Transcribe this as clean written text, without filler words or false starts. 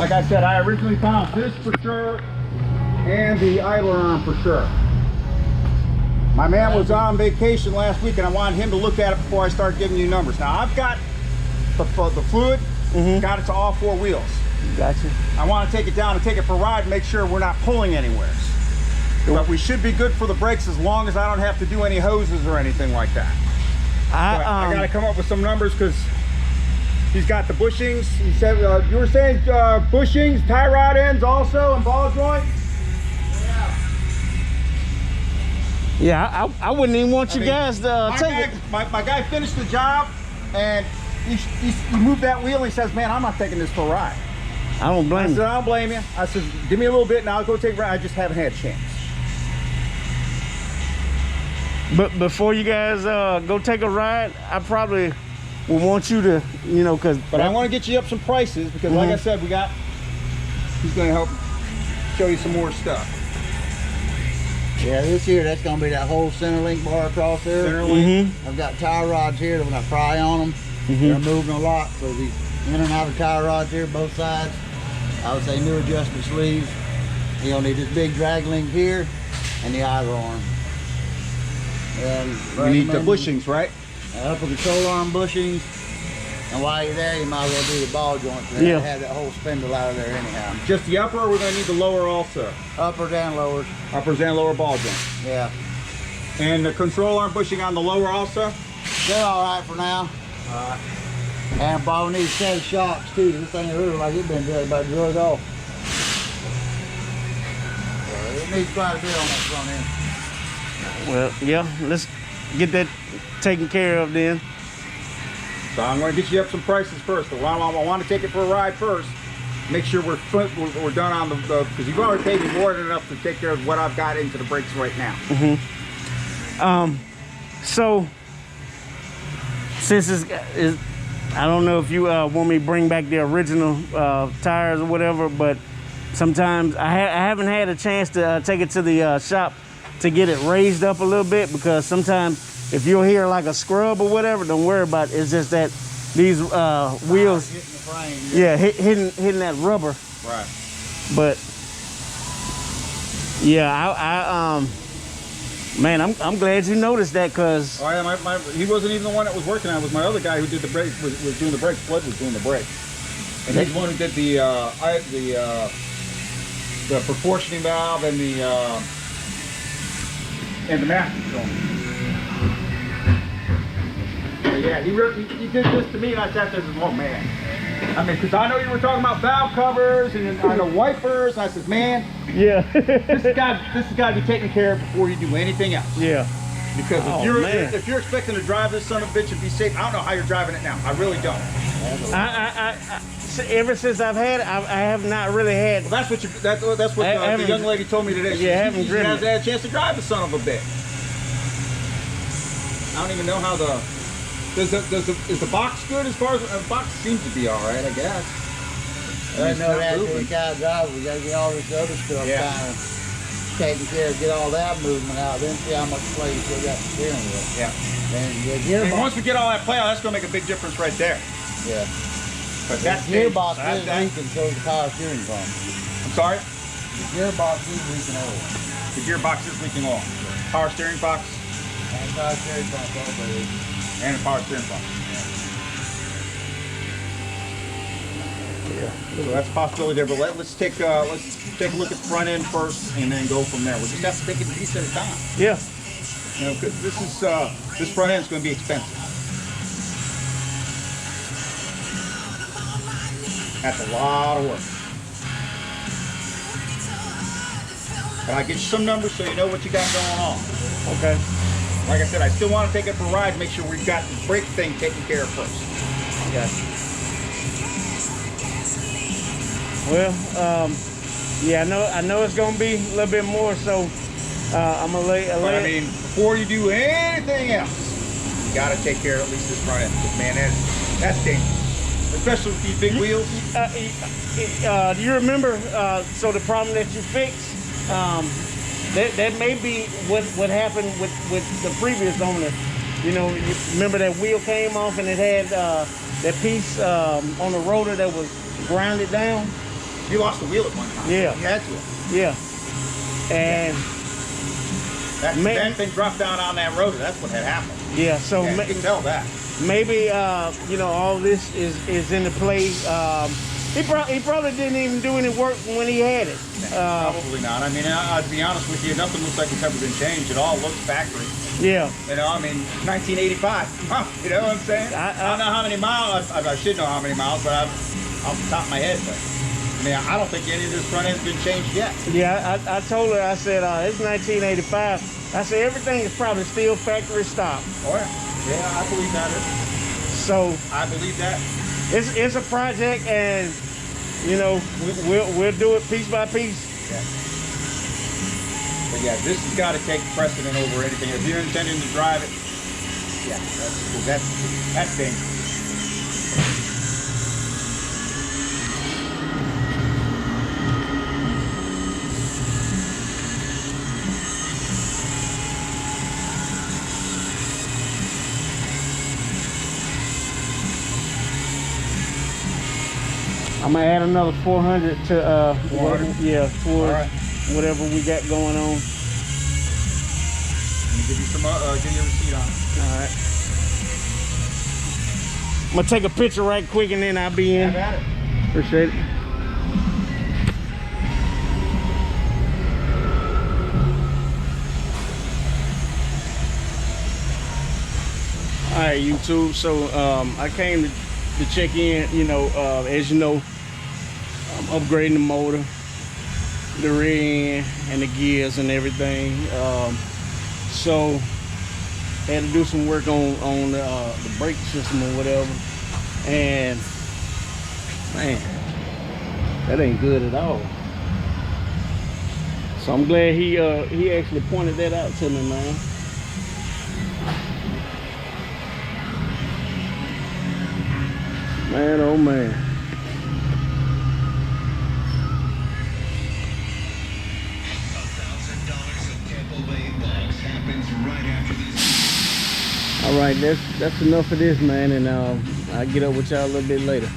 Like I said, I originally found this for sure and the idler arm for sure. My man was on vacation last week and I wanted him to look at it before I start giving you numbers. Now I've got the fluid, got it to all 4 wheels. Gotcha. I want to take it down and take it for a ride and make sure we're not pulling anywhere. But we should be good for the brakes as long as I don't have to do any hoses or anything like that. I got to come up with some numbers because he's got the bushings. He said, you were saying bushings, tie rod ends also, and ball joint? Yeah, I wouldn't even want you guys to take it. My guy finished the job and he moved that wheel and he says, man, I'm not taking this for a ride. I don't blame you. I said, I don't blame you. I said, give me a little bit and I'll go take a ride. I just haven't had a chance. But before you guys go take a ride, I probably would want you to, you know, because... But I want to get you up some prices because like I said, he's going to help show you some more stuff. Yeah, this here, that's going to be that whole center link bar across there. Center link. I've got tie rods here that when I pry on them, they're moving a lot. So these in and out of tie rods here, both sides. I would say new adjustment sleeves. You'll need this big drag link here and the idler arm. And You need the bushings, right? Upper control arm bushings. And while you're there, you might as well do the ball joint. Yeah. Have that whole spindle out of there anyhow. Just the upper, or we're going to need the lower also? Uppers and lowers. Uppers and lower ball joint. Yeah. And the control arm bushing on the lower also? They're all right for now. And probably need a set of shocks too. This thing looks like it's been just about drug off. It needs quite a bit on that front end. Well, yeah, let's get that taken care of then. So I'm going to get you up some prices first. But while I want to take it for a ride first, make sure we're done on the because you've already paid me more than enough to take care of what I've got into the brakes right now. So since it's I don't know if you want me to bring back the original tires or whatever, but sometimes I haven't had a chance to take it to the shop to get it raised up a little bit, because sometimes if you'll hear like a scrub or whatever, don't worry about it. It's just that these wheels, Hitting the frame. yeah, hitting that rubber. Right. But yeah, man, I'm glad you noticed that, because Oh yeah, he wasn't even the one that was working on it. It was my other guy who did the brake, was doing the brakes. Flood was doing the brake. And he's the one who did the proportioning valve and the master control. But yeah, he did this to me, and I sat there and said, oh man. I mean, because I know you were talking about valve covers and I know wipers. And I said, man, yeah, this has got to be taken care of before you do anything else. yeah. Because Oh, if you're expecting to drive this son of a bitch and be safe, I don't know how you're driving it now. I really don't. Ever since I've had it, I have not really had. Well, that's what the young lady told me today. Yeah, I haven't she driven hasn't had a chance to drive the son of a bitch. I don't even know how is the box good as far as the box seems to be all right, I guess. I know that any kind of driver, we got to get all this other stuff kind of taken care of, get all that movement out, then see how much play you still got the steering wheel. Yeah. Then the gearbox. And once we get all that play out, that's going to make a big difference right there. Yeah. But The that's gearbox is leaking, so is the power steering pump. I'm sorry? The gearbox is leaking oil. The gearbox is leaking oil. Power steering box And the power steering pump also is. and the power steering pump. Yeah. So that's a possibility there, but let's take a look at the front end first and then go from there. We'll just have to take it a piece at a time. Yeah. You know, 'cause this front end is going to be expensive. That's a lot of work. But I'll get you some numbers so you know what you got going on. Okay. Like I said, I still want to take it for a ride, make sure we've got the brake thing taken care of first. Yeah. Well, yeah, I know it's gonna be a little bit more, so I'm gonna lay. But I mean, before you do anything else, you got to take care of at least this front end. 'Cause, man, that's dangerous, especially with these big wheels. Do you remember? So the problem that you fixed, that may be what happened with the previous owner. You know, you remember that wheel came off and it had that piece on the rotor that was grounded down. You lost the wheel at one time. Yeah. You had to. Yeah. And that thing dropped down on that rotor. That's what had happened. yeah, so Yeah, you can tell that. maybe you know, all this is in the play. He probably didn't even do any work when he had it. Probably not. I mean, to be honest with you, nothing looks like it's ever been changed. It all looks factory. Yeah. You know, I mean, 1985. Huh, you know what I'm saying? I don't know how many miles. I should know how many miles, but off the top of my head. But I mean, I don't think any of this front end's been changed yet. Yeah, I told her, I said, it's 1985. I said, everything is probably still factory stock. Oh, yeah. Yeah, I believe that. So I believe that. it's a project, and you know, we'll do it piece by piece. Yeah. But yeah, this has got to take precedent over anything. If you're intending to drive it, yeah, that's dangerous. I'm gonna add another 400 to 400? yeah, towards right. whatever we got going on. Let me give you some, give you a receipt on it. All right. I'm gonna take a picture right quick, and then I'll be in. Have at it. Appreciate it. All right, YouTube. So I came to check in. You know, as you know, I'm upgrading the motor, the rear end, and the gears and everything. So had to do some work on the brake system or whatever, and man, that ain't good at all. So I'm glad he actually pointed that out to me, man. Man, oh man. All right, that's enough of this, man, and I'll get up with y'all a little bit later.